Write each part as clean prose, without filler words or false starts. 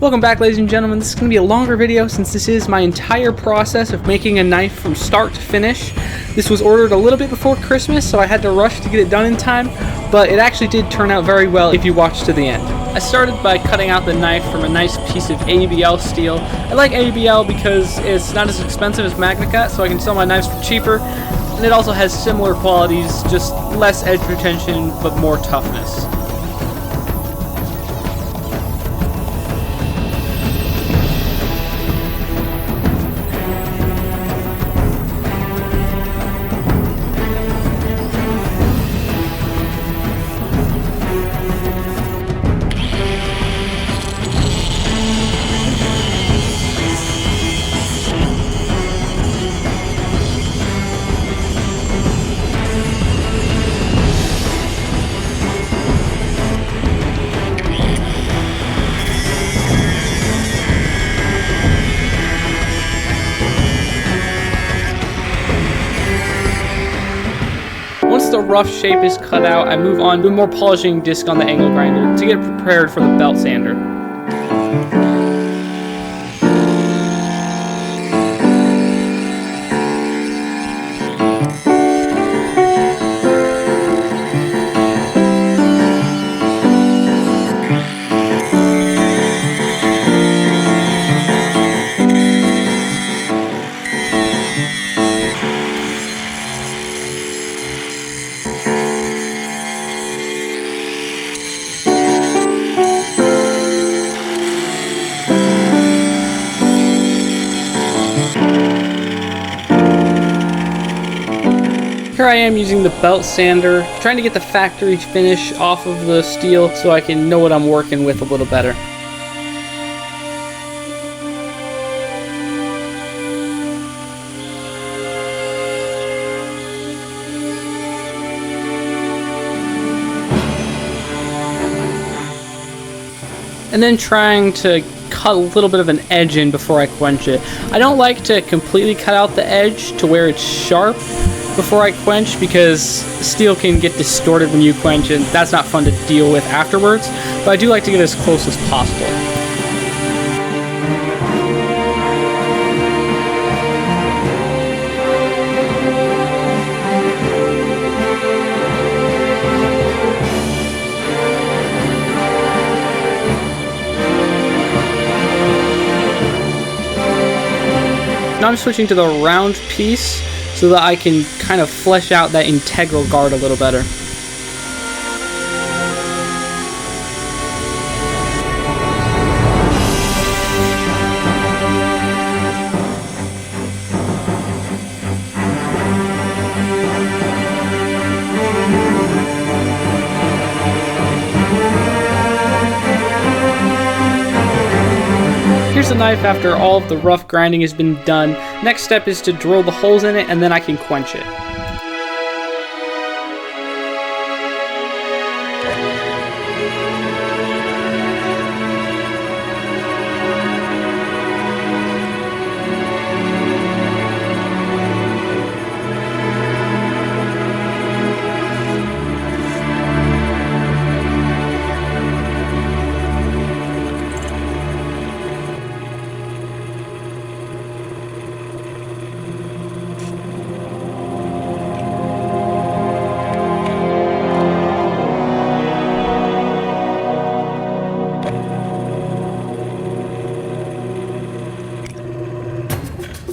Welcome back, ladies and gentlemen. This is going to be a longer video since this is my entire process of making a knife from start to finish. This was ordered a little bit before Christmas, so I had to rush to get it done in time, but it actually did turn out very well if you watch to the end. I started by cutting out the knife from a nice piece of aeb-l steel. I like aeb-l because it's not as expensive as MagnaCut, so I can sell my knives for cheaper, and it also has similar qualities, just less edge retention but more toughness. Once the rough shape is cut out, I move on to a more polishing disc on the angle grinder to get prepared for the belt sander. Here I am using the belt sander, trying to get the factory finish off of the steel so I can know what I'm working with a little better. And then trying to cut a little bit of an edge in before I quench it. I don't like to completely cut out the edge to where it's sharp before I quench, because steel can get distorted when you quench, and that's not fun to deal with afterwards, but I do like to get as close as possible. Now I'm switching to the round piece so that I can kind of flesh out that integral guard a little better. Here's the knife after all of the rough grinding has been done. Next step is to drill the holes in it, and then I can quench it.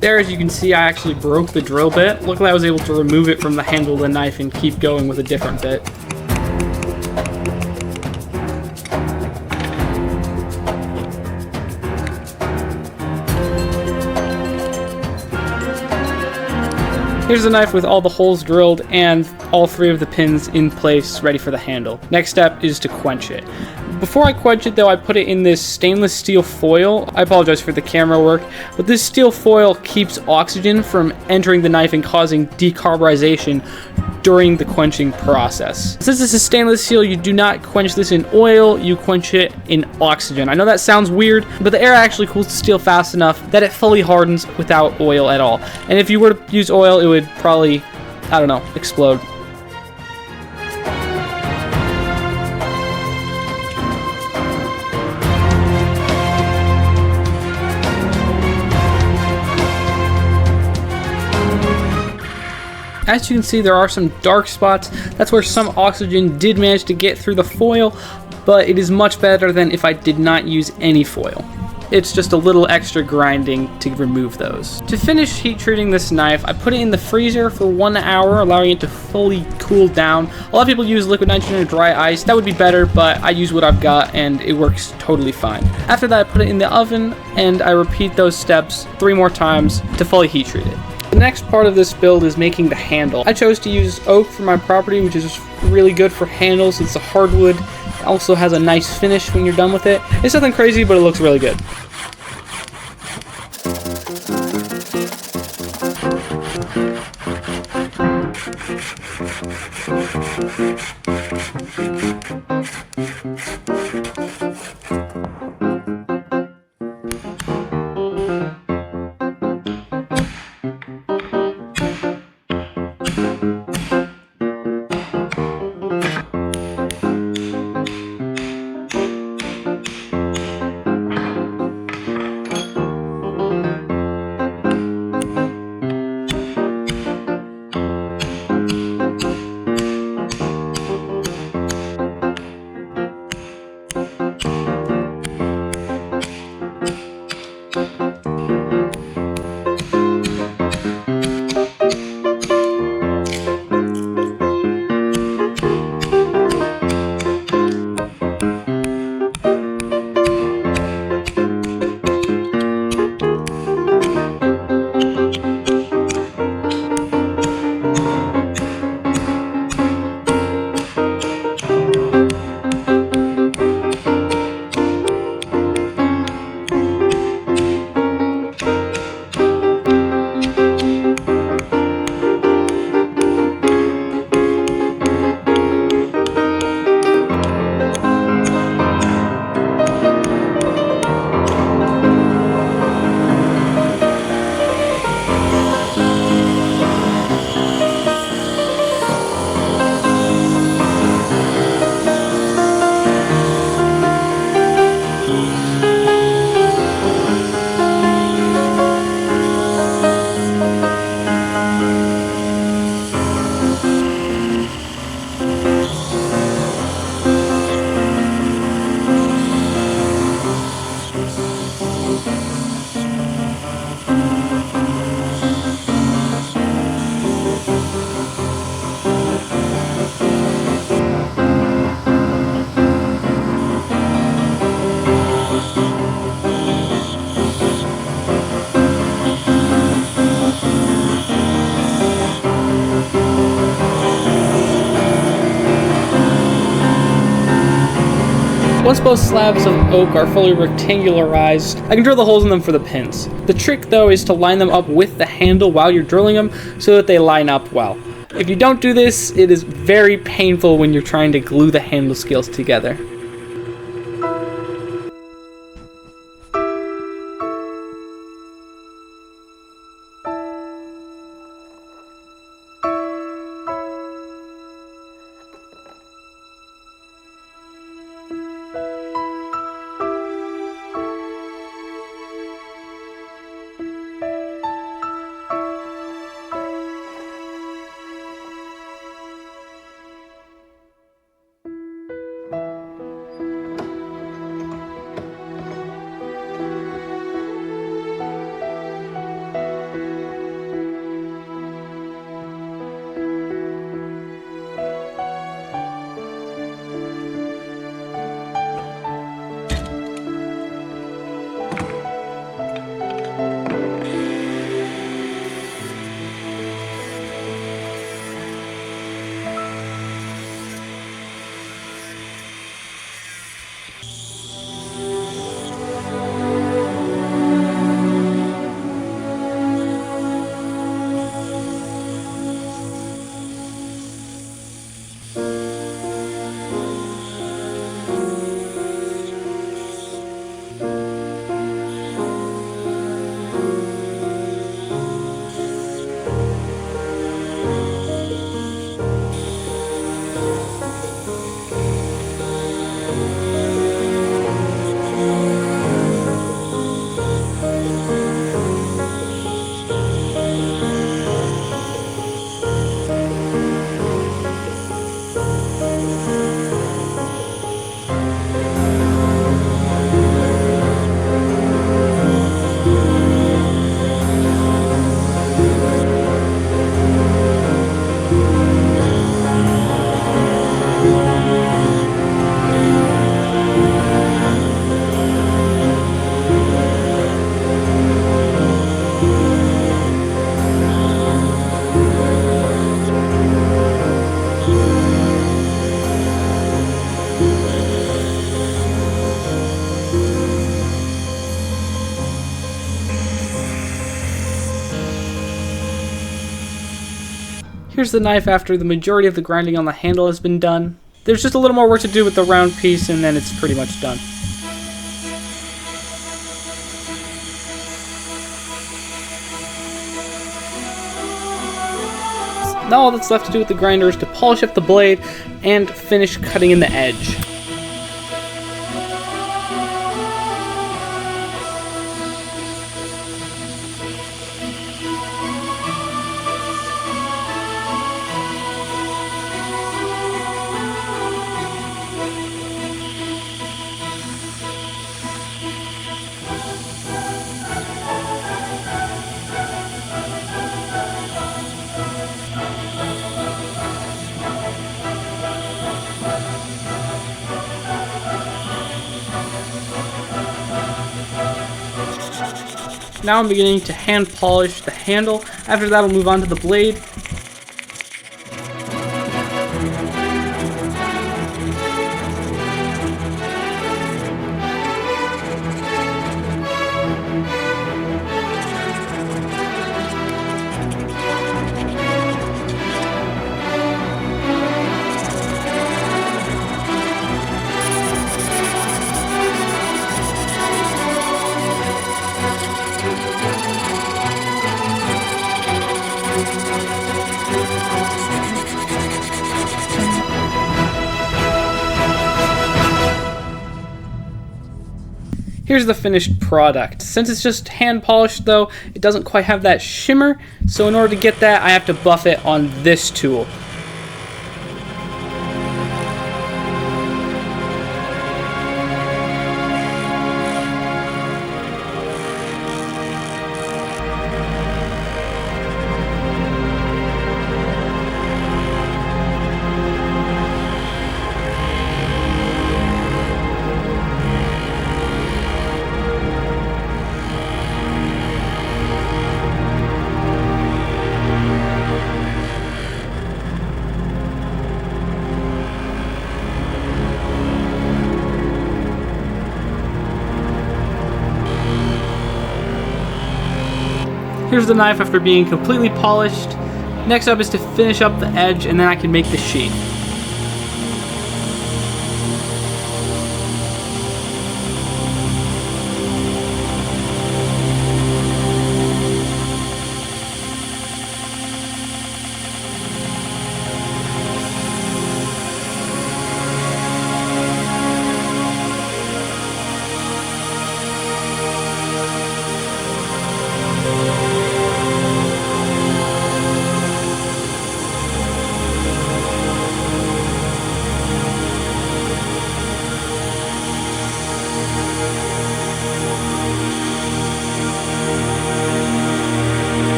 There, as you can see, I actually broke the drill bit. Luckily I was able to remove it from the handle of the knife and keep going with a different bit. Here's the knife with all the holes drilled and all three of the pins in place, ready for the handle. Next step is to quench it. Before I quench it though, I put it in this stainless steel foil. I apologize for the camera work, but this steel foil keeps oxygen from entering the knife and causing decarburization during the quenching process. Since this is stainless steel, you do not quench this in oil, you quench it in oxygen. I know that sounds weird, but the air actually cools the steel fast enough that it fully hardens without oil at all. And if you were to use oil, it would probably, I don't know, explode. As you can see, there are some dark spots. That's where some oxygen did manage to get through the foil, but it is much better than if I did not use any foil. It's just a little extra grinding to remove those. To finish heat treating this knife, I put it in the freezer for 1 hour, allowing it to fully cool down. A lot of people use liquid nitrogen or dry ice. That would be better, but I use what I've got and it works totally fine. After that, I put it in the oven and I repeat those steps 3 more times to fully heat treat it. The next part of this build is making the handle. I chose to use oak for my property, which is really good for handles. It's a hardwood. It also has a nice finish when you're done with it. It's nothing crazy, but it looks really good. Once both slabs of oak are fully rectangularized, I can drill the holes in them for the pins. The trick though is to line them up with the handle while you're drilling them so that they line up well. If you don't do this, it is very painful when you're trying to glue the handle scales together. Here's the knife after the majority of the grinding on the handle has been done. There's just a little more work to do with the round piece, and then it's pretty much done. Now all that's left to do with the grinder is to polish up the blade and finish cutting in the edge. Now I'm beginning to hand polish the handle. After that, I'll move on to the blade. Here's the finished product. Since it's just hand polished though, it doesn't quite have that shimmer, so in order to get that, I have to buff it on this tool. Here's the knife after being completely polished. Next up is to finish up the edge, and then I can make the sheath.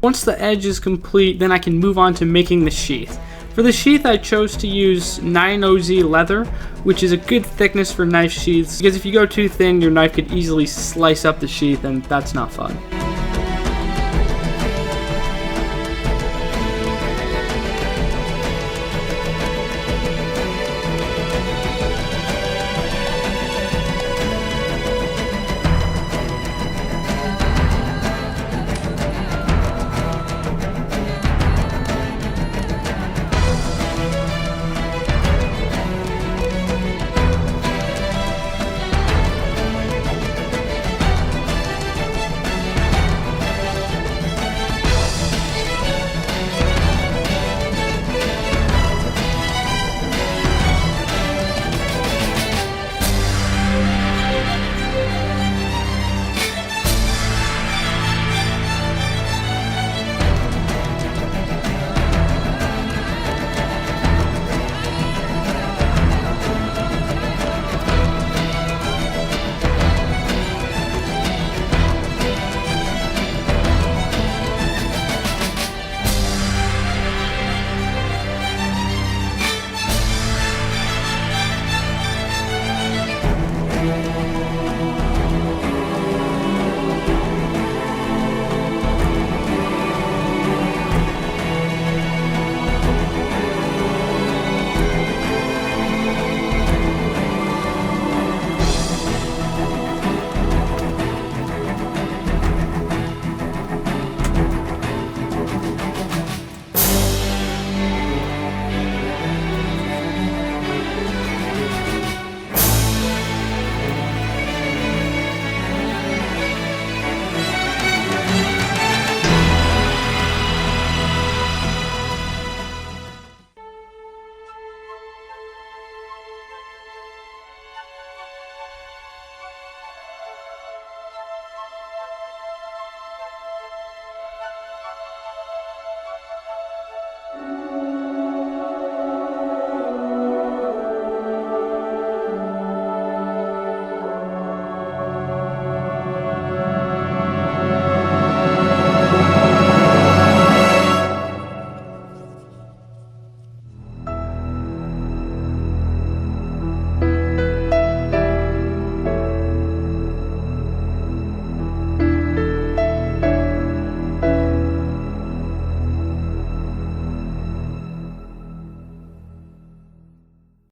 Once the edge is complete, then I can move on to making the sheath. For the sheath, I chose to use 9OZ leather, which is a good thickness for knife sheaths, because if you go too thin, your knife could easily slice up the sheath, and that's not fun.